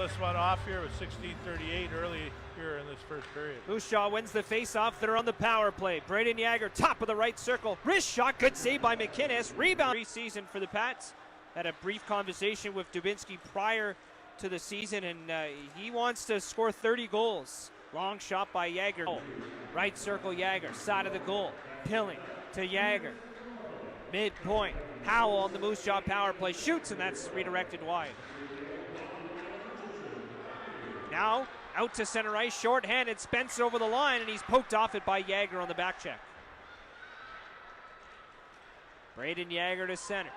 this one off here with 16:38 early here in this first period. Moose Jaw wins the face-off. They're on the power play. Brayden Yager, top of the right circle. Wrist shot, good save by McInnes. Rebound. Preseason for the Pats. Had a brief conversation with Dubinsky prior to the season, and he wants to score 30 goals. Long shot by Yager. Right circle, Yager. Side of the goal. Pilling to Yager. Midpoint. Howell on the Moose Jaw power play. Shoots, and that's redirected wide. Now, out to center ice. Short-handed. Spence over the line, and he's poked off it by Yager on the back check. Brayden Yager to center.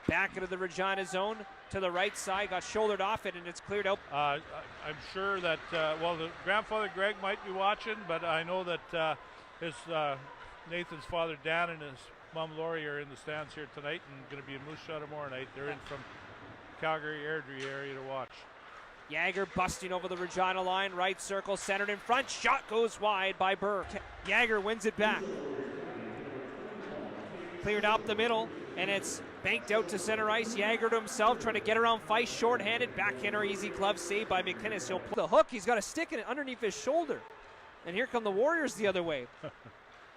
Back into the Regina zone to the right side. Got shouldered off it, and it's cleared out. I'm sure that, well, the grandfather Greg might be watching, but I know that his Nathan's father Dan and his mom Lori are in the stands here tonight and going to be in Moose Jaw tomorrow night. They're in from Calgary Airdrie area to watch. Yager busting over the Regina line. Right circle, centered in front. Shot goes wide by Burke. Yager wins it back. Cleared up the middle, and it's banked out to center ice. Yager to himself, trying to get around Feist, short-handed. Backhander, easy glove save by McInnes. He'll pull the hook. He's got a stick in it underneath his shoulder. And here come the Warriors the other way.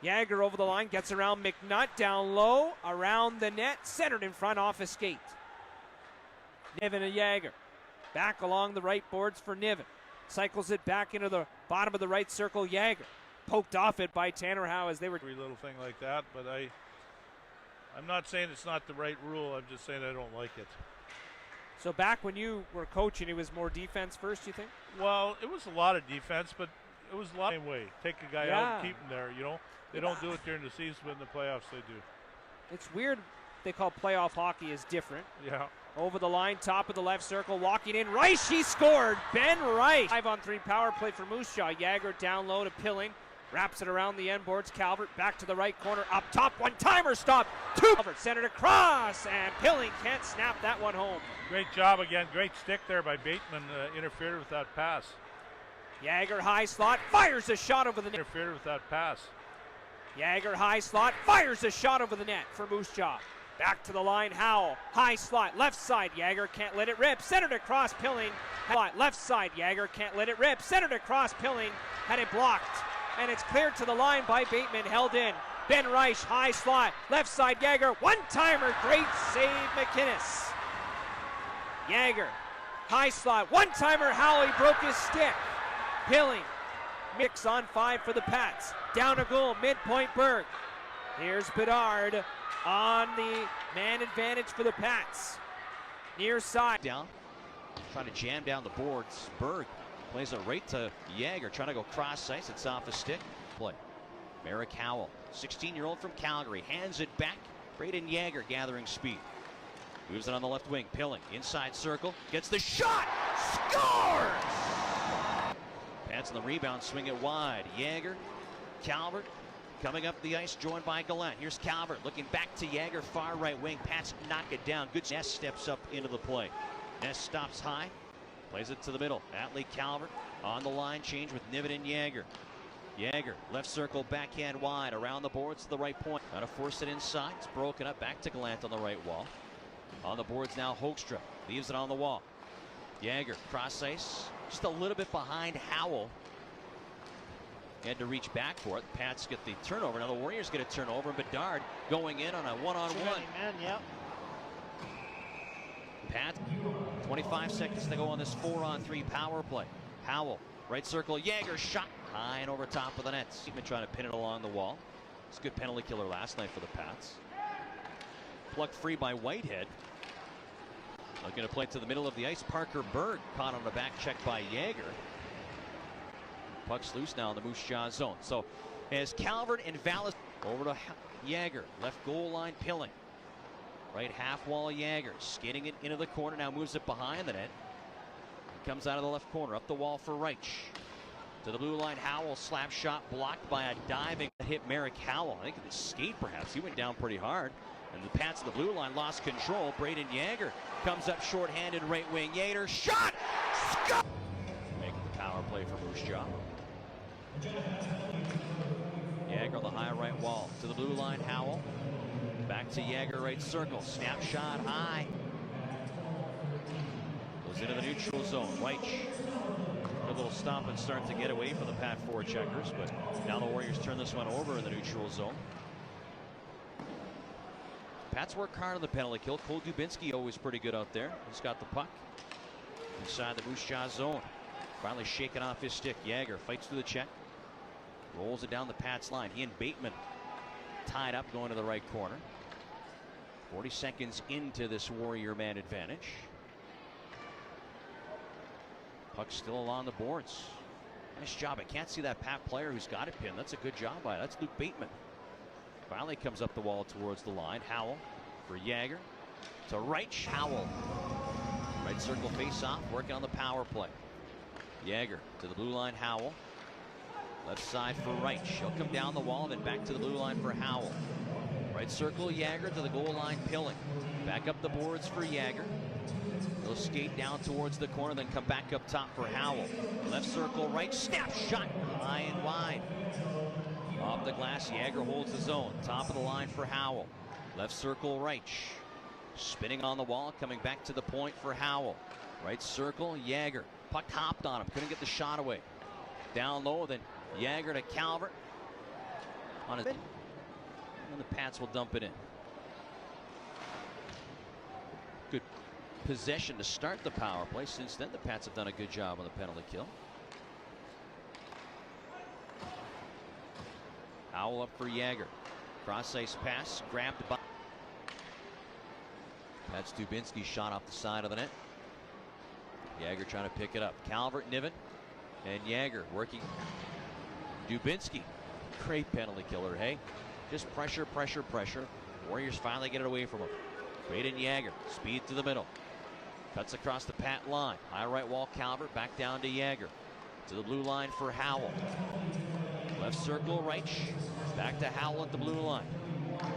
Yager over the line, gets around McNutt, down low, around the net, centered in front, off a skate. Niven and Yager. Back along the right boards for Niven. Cycles it back into the bottom of the right circle, Yager. Poked off it by Tanner Howe as they were. Every little thing like that, but I'm not saying it's not the right rule. I'm just saying I don't like it. So back when you were coaching, it was more defense first, you think? Well, it was a lot of defense, but it was a lot of the same way. Take a guy out and keep him there, you know. They don't do it during the season, but in the playoffs they do. It's weird they call playoff hockey is different. Yeah. Over the line, top of the left circle, walking in. Rice, he scored. Ben Rice. 5-on-3 power play for Moose Jaw. Yager down low to Pilling. Wraps it around the end boards. Calvert back to the right corner. Up top, one-timer stop. Calvert centered across, and Pilling can't snap that one home. Great job again. Great stick there by Bateman. Interfered with that pass. Yager high slot, fires a shot over the net. Interfered with that pass. Yager high slot, fires a shot over the net for Moose Jaw. Back to the line, Howell. High slot, left side. Yager can't let it rip. Centered across, Pilling. Left side, Yager can't let it rip. Centered across, Pilling. Had it blocked. And it's cleared to the line by Bateman, held in. Ben Reich, high slot, left side, Yager, one-timer, great save, McInnes. Yager, high slot, one-timer, Howley broke his stick. Pilling, mix on 5 for the Pats. Down a goal, midpoint Berg. Here's Bedard on the man advantage for the Pats. Near side. Down, trying to jam down the boards. Berg plays it right to Yager, trying to go cross ice. It's off a stick. Play. Merrick Howell, 16-year-old from Calgary, hands it back. Brayden Yager gathering speed. Moves it on the left wing. Pilling, inside circle, gets the shot, scores! Pats on the rebound, swing it wide. Yager, Calvert, coming up the ice, joined by Gallant. Here's Calvert, looking back to Yager, far right wing. Pats knock it down. Good. Ness steps up into the play. Ness stops high. Plays it to the middle. Atlee Calvert on the line change with Niven and Yager. Yager, left circle, backhand wide, around the boards to the right point. Got to force it inside. It's broken up. Back to Gallant on the right wall. On the boards now, Hoekstra leaves it on the wall. Yager, cross ice, just a little bit behind Howell. Had to reach back for it. The Pats get the turnover. Now the Warriors get a turnover. Bedard going in on a one-on-one. Yep. Pat, 25 seconds to go on this 4-on-3 power play. Howell, right circle, Yager shot high and over top of the net. Seaman trying to pin it along the wall. It's a good penalty killer last night for the Pats. Plucked free by Whitehead. Looking to play to the middle of the ice. Parker Berg caught on the back check by Yager. Puck's loose now in the Moose Jaw zone. So as Calvert and Vallis over to Yager, left goal line, Pilling. Right half wall, Yager skating it into the corner. Now moves it behind the net. Comes out of the left corner, up the wall for Reich. To the blue line, Howell slap shot blocked by a diving hit Merrick Howell. I think the skate perhaps. He went down pretty hard. And the Pats in the blue line lost control. Brayden Yager comes up short-handed right wing. Yager shot! Scott! Making the power play for Moose Jaw. Yager on the high right wall. To the blue line, Howell. Back to Yager, right circle. Snap shot high. Goes into the neutral zone. Weich, a little stop and start to get away from the Pat forecheckers, but now the Warriors turn this one over in the neutral zone. Pats work hard on the penalty kill. Cole Dubinsky always pretty good out there. He's got the puck inside the Moose Jaw zone. Finally shaking off his stick. Yager fights through the check. Rolls it down the Pats line. He and Bateman tied up going to the right corner. 40 seconds into this Warrior man advantage. Puck still along the boards. Nice job. I can't see that Pat player who's got it pinned. That's a good job by it. That's Luke Bateman. Finally comes up the wall towards the line. Howell for Yager. To Reich. Howell. Right circle face off. Working on the power play. Yager to the blue line. Howell. Left side for Reich. He'll come down the wall, then back to the blue line for Howell. Right circle, Yager to the goal line, Pilling. Back up the boards for Yager. He'll skate down towards the corner, then come back up top for Howell. Left circle, Reich, snap shot, high and wide. Off the glass, Yager holds the zone. Top of the line for Howell. Left circle, Reich. Spinning on the wall, coming back to the point for Howell. Right circle, Yager. Puck hopped on him, couldn't get the shot away. Down low, then Yager to Calvert. On his, and the Pats will dump it in. Good possession to start the power play. Since then, the Pats have done a good job on the penalty kill. Howell up for Yager. Cross ice pass, grabbed by. That's Dubinsky shot off the side of the net. Yager trying to pick it up. Calvert, Niven, and Yager working. Dubinsky, great penalty killer, hey? Just pressure, pressure, pressure. Warriors finally get it away from him. Brayden Yager, speed to the middle. Cuts across the Pat line. High right wall, Calvert, back down to Yager. To the blue line for Howell. Left circle, Reich. Back to Howell at the blue line.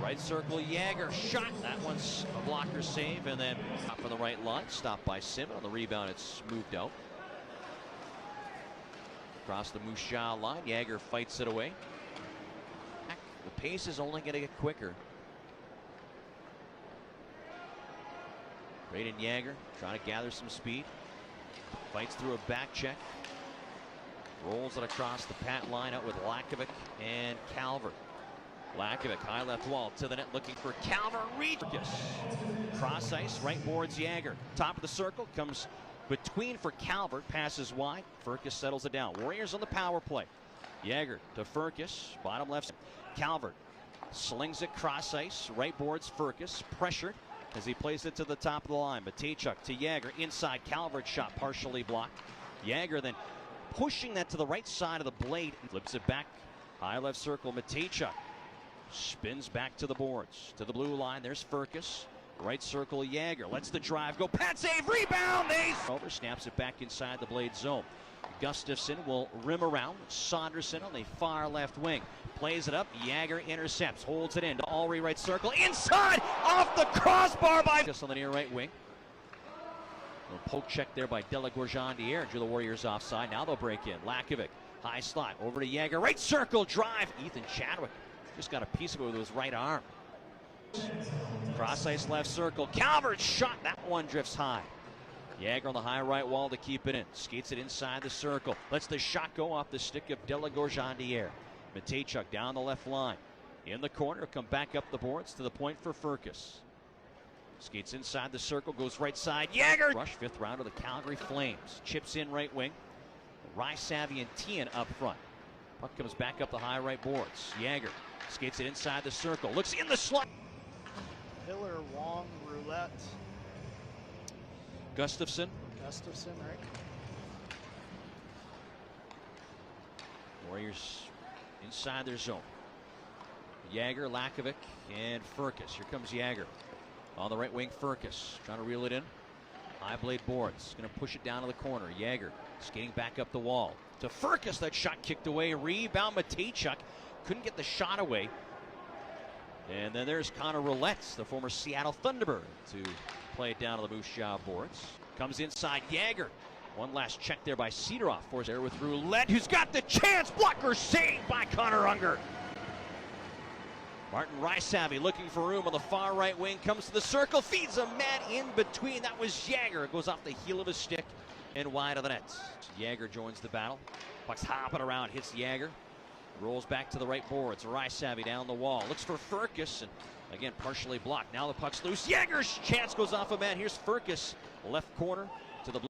Right circle, Yager, shot. That one's a blocker save, and then up for the right line. Stopped by Simon. On the rebound, it's moved out. Across the Moose Jaw line, Yager fights it away. The pace is only going to get quicker. Brayden Yager trying to gather some speed. Fights through a back check. Rolls it across the Pat line out with Lakovic and Calvert. Lakovic, high left wall to the net, looking for Calvert. Cross ice, right boards Yager. Top of the circle, comes between for Calvert, passes wide. Furcus settles it down. Warriors on the power play. Yager to Furcus, bottom left. Calvert slings it cross ice, right boards Furcus, pressured as he plays it to the top of the line. Matejchuk to Yager, inside. Calvert shot partially blocked. Yager then pushing that to the right side of the blade, flips it back. High left circle, Matejchuk spins back to the boards, to the blue line. There's Furcus. Right circle, Yager lets the drive go. Pat save, rebound. Over, snaps it back inside the blade zone. Gustafsson will rim around. Saunderson on the far left wing. Plays it up. Yager intercepts. Holds it in to Ulrey, right circle. Inside! Off the crossbar by... Just on the near right wing. A little poke check there by Delagorjan-Dier. Drew the Warriors offside. Now they'll break in. Lakovic, high slot. Over to Yager. Right circle drive. Ethan Chadwick just got a piece of it with his right arm. Cross ice left circle. Calvert shot. That one drifts high. Yager on the high right wall to keep it in. Skates it inside the circle. Lets the shot go off the stick of Delagorjan-Dier. Matejchuk down the left line. In the corner, come back up the boards to the point for Furcus. Skates inside the circle, goes right side. Yager! Rush, fifth round of the Calgary Flames. Chips in right wing. Rysavy and Tien up front. Puck comes back up the high right boards. Yager skates it inside the circle. Looks in the slot. Hiller, Wong, Roulette. Gustafsson, right? Warriors inside their zone. Yager, Lakovic, and Furcus. Here comes Yager. On the right wing, Furcus trying to reel it in. High blade boards. Going to push it down to the corner. Yager skating back up the wall. To Furcus, that shot kicked away. Rebound, Matejchuk. Couldn't get the shot away. And then there's Connor Roulette, the former Seattle Thunderbird, to play it down to the Moose Jaw boards. Comes inside, Yager. One last check there by Cedoroff. Force there with Roulette, who's got the chance. Blocker saved by Connor Unger. Martin Rysavy looking for room on the far right wing, comes to the circle, feeds a man in between. That was Yager. It goes off the heel of his stick and wide of the net. Yager joins the battle. Puck's hopping around, hits Yager. Rolls back to the right boards. Rysavy down the wall. Looks for Furcus, and again partially blocked. Now the puck's loose. Yager's chance goes off a man. Here's Furcus, left corner.